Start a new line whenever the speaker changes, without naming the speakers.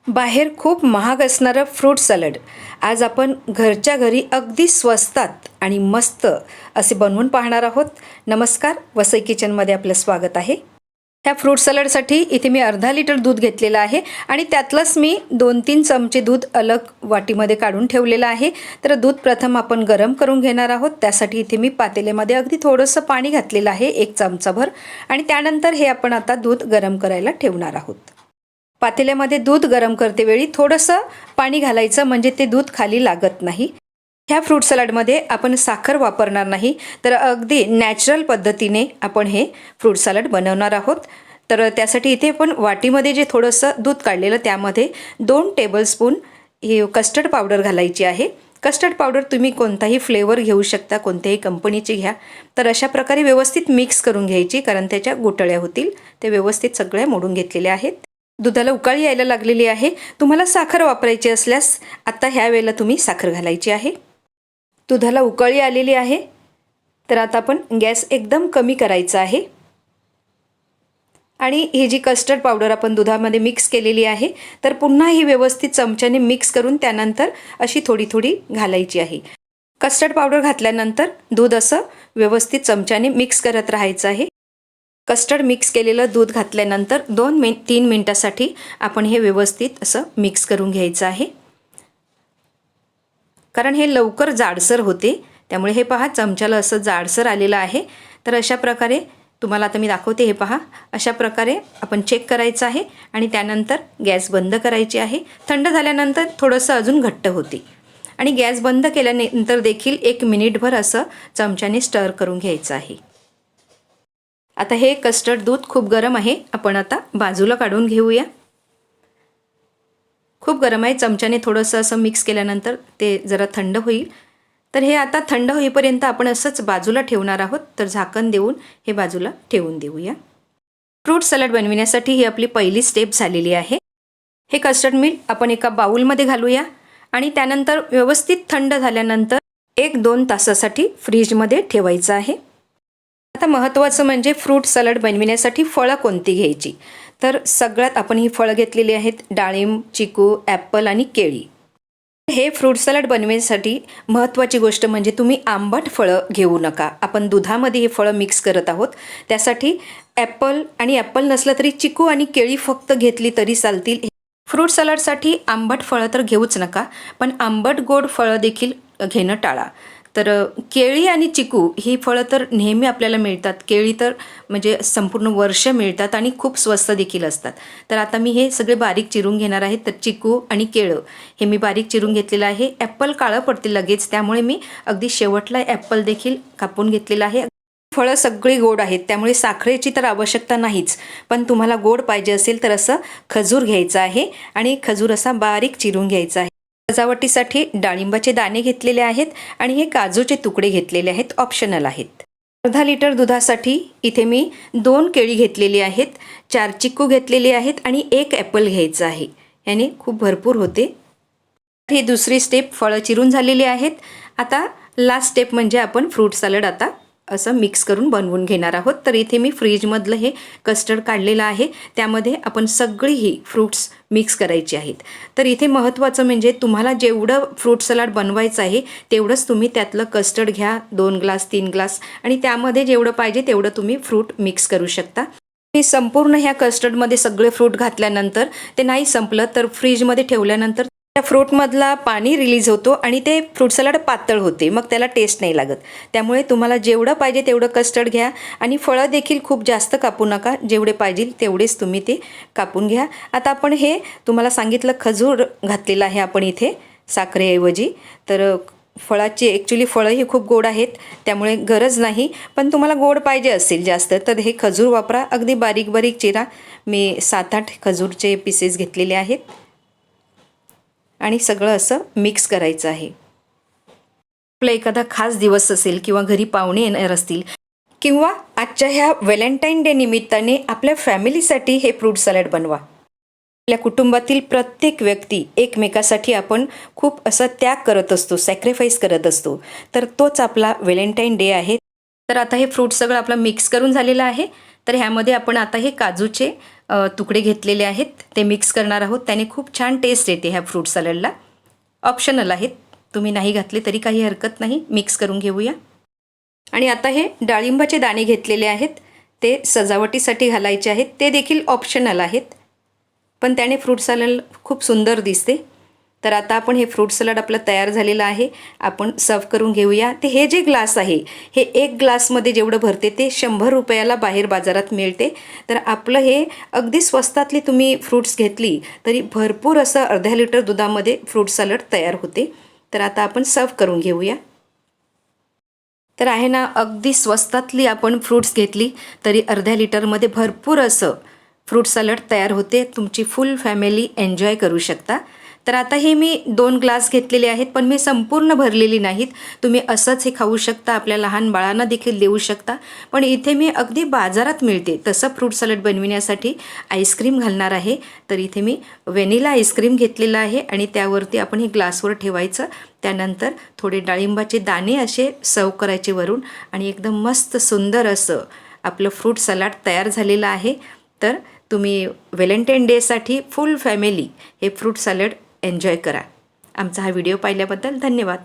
बाहेर खूप महाग असणारं फ्रूट सॅलड आज आपण घरच्या घरी अगदी स्वस्तात आणि मस्त असे बनवून पाहणार आहोत. नमस्कार, वसई किचनमध्ये आपलं स्वागत आहे. ह्या फ्रूट सॅलडसाठी इथे मी अर्धा लिटर दूध घेतलेलं आहे आणि त्यातलंच मी 2-3 चमचे दूध अलग वाटीमध्ये काढून ठेवलेलं आहे. तर दूध प्रथम आपण गरम करून घेणार आहोत. त्यासाठी इथे मी पातेल्यामध्ये अगदी थोडंसं पाणी घातलेलं आहे, 1 चमचाभर, आणि त्यानंतर हे आपण आता दूध गरम करायला ठेवणार आहोत. पातेल्यामध्ये दूध गरम करतेवेळी थोडंसं पाणी घालायचं, म्हणजे ते दूध खाली लागत नाही. ह्या फ्रूट सॅलडमध्ये आपण साखर वापरणार नाही, तर अगदी नॅचरल पद्धतीने आपण हे फ्रूट सॅलड बनवणार आहोत. तर त्यासाठी इथे आपण वाटीमध्ये जे थोडंसं दूध काढलेलं त्यामध्ये 2 टेबलस्पून ही कस्टर्ड पावडर घालायची आहे. कस्टर्ड पावडर तुम्ही कोणताही फ्लेवर घेऊ शकता, कोणत्याही कंपनीची घ्या. तर अशा प्रकारे व्यवस्थित मिक्स करून घ्यायची, कारण त्याच्या गुठळ्या होतील. ते व्यवस्थित सगळ्या मोडून घेतलेल्या आहेत. दुधाला उकळी यायला लागलेली आहे. तुम्हाला साखर वापरायची असल्यास आता ह्या वेळेला तुम्ही साखर घालायची आहे. दुधाला उकळी आलेली आहे, तर आता आपण गॅस एकदम कमी करायचा आहे आणि ही जी कस्टर्ड पावडर आपण दुधामध्ये मिक्स केलेली आहे, तर पुन्हा ही व्यवस्थित चमच्याने मिक्स करून त्यानंतर अशी थोडी थोडी घालायची आहे. कस्टर्ड पावडर घातल्यानंतर दूध असं व्यवस्थित चमच्याने मिक्स करत राहायचं आहे. कस्टर्ड मिक्स केलेलं दूध घातल्यानंतर 2-3 मिनिटासाठी आपण हे व्यवस्थित असं मिक्स करून घ्यायचं आहे, कारण हे लवकर जाडसर होते. त्यामुळे हे पहा, चमच्याला असं जाडसर आलेलं आहे. तर अशा प्रकारे तुम्हाला आता मी दाखवते. हे पहा, अशा प्रकारे आपण चेक करायचं आहे आणि त्यानंतर गॅस बंद करायची आहे. थंड झाल्यानंतर थोडंसं अजून घट्ट होते आणि गॅस बंद केल्यानंतर देखील 1 मिनिटभर असं चमच्याने स्टर करून घ्यायचं आहे. आता हे कस्टर्ड दूध खूप गरम आहे, आपण आता बाजूला काढून घेऊया. खूप गरम आहे. चमच्याने थोडंसं असं मिक्स केल्यानंतर ते जरा थंड होईल. तर हे आता थंड होईपर्यंत आपण असंच बाजूला ठेवणार आहोत. तर झाकण देऊन हे बाजूला ठेवून देऊया. फ्रूट सॅलड बनविण्यासाठी ही आपली पहिली स्टेप झालेली आहे. हे कस्टर्ड मिल्क आपण एका बाउलमध्ये घालूया आणि त्यानंतर व्यवस्थित थंड झाल्यानंतर 1-2 तासासाठी फ्रीजमध्ये ठेवायचं आहे. आता महत्त्वाचं म्हणजे फ्रूट सॅलड बनविण्यासाठी फळं कोणती घ्यायची. तर सगळ्यात आपण ही फळं घेतलेली आहेत: डाळिंब, चिकू, ॲपल आणि केळी. हे फ्रूट सॅलड बनवण्यासाठी महत्त्वाची गोष्ट म्हणजे तुम्ही आंबट फळं घेऊ नका. आपण दुधामध्ये हे फळं मिक्स करत आहोत, त्यासाठी ॲपल आणि ॲपल नसलं तरी चिकू आणि केळी फक्त घेतली तरी चालतील. फ्रूट सॅलडसाठी आंबट फळं तर घेऊच नका, पण आंबट गोड फळं देखील घेणं टाळा. तर केळी आणि चिकू ही फळं तर नेहमी आपल्याला मिळतात. केळी तर म्हणजे संपूर्ण वर्ष मिळतात आणि खूप स्वस्त देखील असतात. तर आता मी हे सगळे बारीक चिरून घेणार आहे. तर चिकू आणि केळं हे मी बारीक चिरून घेतलेलं आहे. ॲपल काळं पडते लगेच, त्यामुळे मी अगदी शेवटला ॲपल देखील कापून घेतलेला आहे. फळं सगळी गोड आहेत, त्यामुळे साखरेची तर आवश्यकता नाहीच. पण तुम्हाला गोड पाहिजे असेल तर असं खजूर घ्यायचं आहे आणि खजूर असा बारीक चिरून घ्यायचा आहे. सजावटीसाठी डाळिंबाचे दाणे घेतलेले आहेत आणि हे काजूचे तुकडे घेतलेले आहेत, ऑप्शनल आहेत. अर्धा लिटर दुधासाठी इथे मी 2 केळी घेतलेली आहेत, 4 चिक्कू घेतलेले आहेत आणि 1 ॲपल घ्यायचं आहे. याने खूप भरपूर होते. ही दुसरी स्टेप, फळं चिरून झालेली आहेत. आता लास्ट स्टेप म्हणजे आपण फ्रूट सॅलड आता असं मिक्स करून बनवून घेणार आहोत. तर इथे मी फ्रीजमधलं हे कस्टर्ड काढलेलं आहे, त्यामध्ये आपण सगळी ही फ्रूट्स मिक्स करायची आहेत. तर इथे महत्त्वाचं म्हणजे तुम्हाला जेवढं फ्रूट सॅलड बनवायचं आहे तेवढंच तुम्ही त्यातलं कस्टर्ड घ्या, 2 ग्लास 3 ग्लास, आणि त्यामध्ये जेवढं पाहिजे तेवढं तुम्ही फ्रूट मिक्स करू शकता. मी संपूर्ण ह्या कस्टर्डमध्ये सगळे फ्रूट घातल्यानंतर ते नाही संपलं तर फ्रीजमध्ये ठेवल्यानंतर त्या फ्रूटमधला पाणी रिलीज होतो आणि ते फ्रूट सॅलड पातळ होते, मग त्याला टेस्ट नाही लागत. त्यामुळे तुम्हाला जेवढं पाहिजे तेवढं कस्टर्ड घ्या आणि फळं देखील खूप जास्त कापू नका. जेवढे पाहिजे तेवढेच तुम्ही ते कापून घ्या. आता आपण हे तुम्हाला सांगितलं खजूर घातलेलं आहे आपण इथे साखरेऐवजी. तर फळाची ॲक्च्युली फळं ही खूप गोड आहेत, त्यामुळे गरज नाही. पण तुम्हाला गोड पाहिजे असेल जास्त तर हे खजूर वापरा. अगदी बारीक बारीक चिरा. मी 7-8 खजूरचे पीसेस घेतलेले आहेत आणि सगळं असं मिक्स करायचं आहे. आपला एखादा खास दिवस असेल किंवा घरी पाहुणे येणार असतील किंवा आजच्या ह्या व्हॅलेंटाईन डे निमित्ताने आपल्या फॅमिलीसाठी हे फ्रूट सॅलड बनवा. आपल्या कुटुंबातील प्रत्येक व्यक्ती एकमेकासाठी आपण खूप असा त्याग करत असतो, सॅक्रिफाईस करत असतो. तर तोच आपला व्हॅलेंटाईन डे आहे. तर आता हे फ्रूट सगळं आपलं मिक्स करून झालेलं आहे. तर ह्यामध्ये आपण आता हे काजूचे तुकडे घेतलेले आहेत ते मिक्स करणार आहोत. त्याने खूप छान टेस्ट येते ह्या फ्रूट सॅलडला. ऑप्शनल आहेत, तुम्ही नाही घातले तरी काही हरकत नाही. मिक्स करून घेऊया. आणि आता हे डाळिंबाचे दाणे घेतलेले आहेत, ते सजावटीसाठी घालायचे आहेत. ते देखील ऑप्शनल आहेत, पण त्याने फ्रूट सॅलड खूप सुंदर दिसते. तर आता आपण हे फ्रूट सॅलड आपलं तयार झालेलं आहे, आपण सर्व करून घेऊया. ते हे जे ग्लास आहे, हे एक ग्लासमध्ये जेवढं भरते ते 100 रुपयाला बाहेर बाजारात मिळते. तर आपलं हे अगदी स्वस्तातली तुम्ही फ्रूट्स घेतली तरी भरपूर असं अर्ध्या लिटर दुधामध्ये फ्रूट सॅलड तयार होते. तर आता आपण सर्व करून घेऊया. तर आहे ना, अगदी स्वस्तातली आपण फ्रूट्स घेतली तरी अर्ध्या लिटरमध्ये भरपूर असं फ्रूट सॅलड तयार होते. तुमची फुल फॅमिली एन्जॉय करू शकता. तर आता हे मी 2 ग्लास घेतलेले आहेत, पण मी संपूर्ण भरलेली नाहीत. तुम्ही असंच हे खाऊ शकता, आपल्या लहान बाळांना देखील देऊ शकता. पण इथे मी अगदी बाजारात मिळते तसं फ्रूट सॅलड बनविण्यासाठी आईस्क्रीम घालणार आहे. तर इथे मी व्हॅनिला आईस्क्रीम घेतलेलं आहे आणि त्यावरती आपण हे ग्लासवर ठेवायचं. त्यानंतर थोडे डाळिंबाचे दाणे असे सर्व करायचे वरून आणि एकदम मस्त सुंदर असं आपलं फ्रूट सॅलड तयार झालेलं आहे. तर तुम्ही व्हॅलेंटाईन डेसाठी फुल फॅमिली हे फ्रूट सॅलड एन्जॉय करा. आमचा हा व्हिडिओ पाहिल्याबद्दल धन्यवाद.